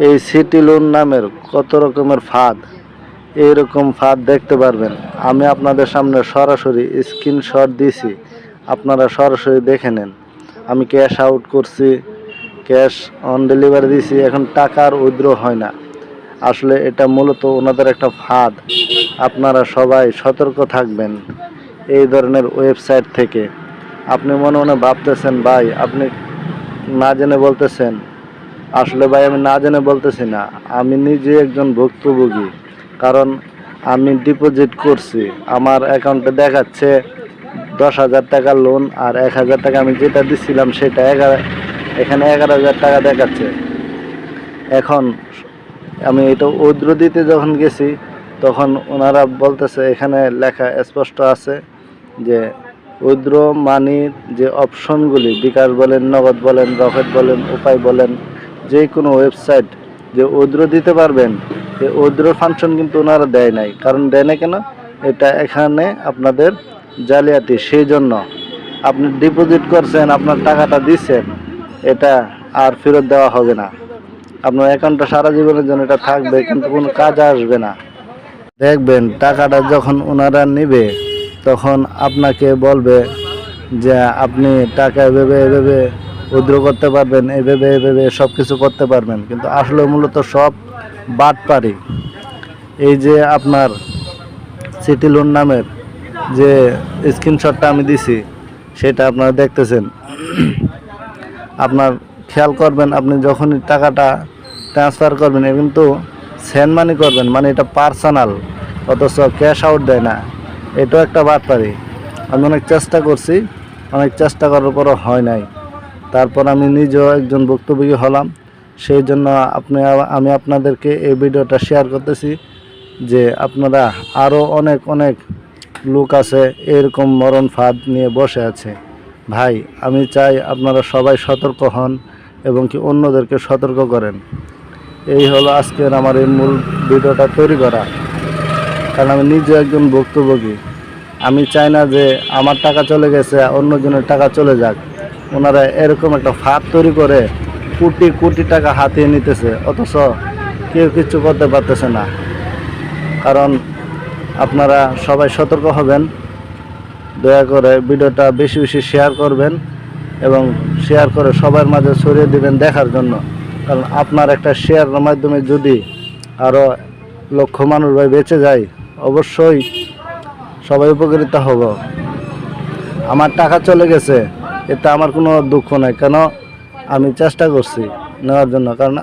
এই city loan নামের কত রকমের ফাঁদ, এইরকম ফাঁদ দেখতে পারবেন। আমি আপনাদের সামনে সরাসরি স্ক্রিনশট দিয়েছি, আপনারা সরাসরি দেখে নেন। আমি ক্যাশ আউট করছি, ক্যাশ অন ডেলিভারি দিয়েছি, এখন টাকার উইথড্র হয় না। আসলে এটা মূলত ওনাদের একটা ফাঁদ। আপনারা সবাই সতর্ক থাকবেন এই ধরনের ওয়েবসাইট থেকে। আপনি মনে মনে ভাবতেছেন ভাই আপনি না জেনে বলতেছেন, আসলে ভাই আমি না জেনে বলতেছি না, আমি নিজে একজন ভুক্তভোগী। কারণ আমি ডিপোজিট করছি, আমার অ্যাকাউন্টে দেখাচ্ছে 10,000 টাকা লোন, আর 1,000 টাকা আমি যেটা দিচ্ছিলাম সেটা এখানে 11,000 টাকা দেখাচ্ছে। এখন আমি এটা উইথড্র দিতে যখন গেছি তখন ওনারা বলতেছে, এখানে লেখা স্পষ্ট আছে যে উইথড্র মানির যে অপশনগুলি, বিকাশ বলেন, নগদ বলেন, রকেট বলেন, উপায় বলেন, যে কোনো ওয়েবসাইট যে উইথড্র দিতে পারবেন, এই উইথড্র ফাংশন কিন্তু ওনারা দেয় নাই। কারণ দেয় না কেন? এটা এখানে আপনাদের জালিয়াতি। সেই জন্য আপনি ডিপোজিট করছেন, আপনার টাকাটা দিচ্ছেন, এটা আর ফেরত দেওয়া হবে না। আপনার অ্যাকাউন্টটা সারা জীবনের জন্য এটা থাকবে, কিন্তু কোনো কাজে আসবে না। দেখবেন টাকাটা যখন ওনারা নেবে তখন আপনাকে বলবে যে আপনি টাকা এভাবে উইথড্র করতে পারবেন, এভাবে সব কিছু করতে পারবেন, কিন্তু আসলে মূলত সব বাটপারি। এই যে আপনার সিটি লোন নামের যে স্ক্রিনশটটা আমি দিছি সেটা আপনারা দেখতেছেন। আপনার খেয়াল করবেন, আপনি যখনই টাকাটা ট্রান্সফার করবেন কিন্তু সেন্ড মানি করবেন, মানে এটা পার্সোনাল, অথচ ক্যাশ আউট দেয় না। এটাও একটা বাটপারি। আমি অনেক চেষ্টা করছি, অনেক চেষ্টা করার পরও হয় নাই। তারপর আমি নিজেও একজন ভুক্তভোগী হলাম। সেই জন্য আমি আপনাদেরকে এই ভিডিওটা শেয়ার করতেছি যে আপনারা আরও অনেক লোক আছে এরকম মরণ ফাঁদ নিয়ে বসে আছে। ভাই আমি চাই আপনারা সবাই সতর্ক হন এবং কি অন্যদেরকে সতর্ক করেন। এই হলো আজকের আমার এই মূল ভিডিওটা তৈরি করা, কারণ আমি নিজে একজন ভুক্তভোগী। আমি চাই না যে আমার টাকা চলে গেছে অন্যজনের টাকা চলে যাক। ওনারা এরকম একটা ফাঁদ তৈরি করে কোটি টাকা হাতিয়ে নিতেছে, অথচ কেউ কিছু করতে পারতেছে না। কারণ আপনারা সবাই সতর্ক হবেন, দয়া করে ভিডিওটা বেশি শেয়ার করবেন এবং শেয়ার করে সবার মাঝে ছড়িয়ে দিবেন দেখার জন্য। কারণ আপনার একটা শেয়ারের মাধ্যমে যদি আরও লক্ষ মানুষ ভাই বেঁচে যায়, অবশ্যই সবাই উপকৃত হব। আমার টাকা চলে গেছে, এতে আমার কোনো দুঃখ নাই, কেন আমি চেষ্টা করছি নেওয়ার জন্য। কারণ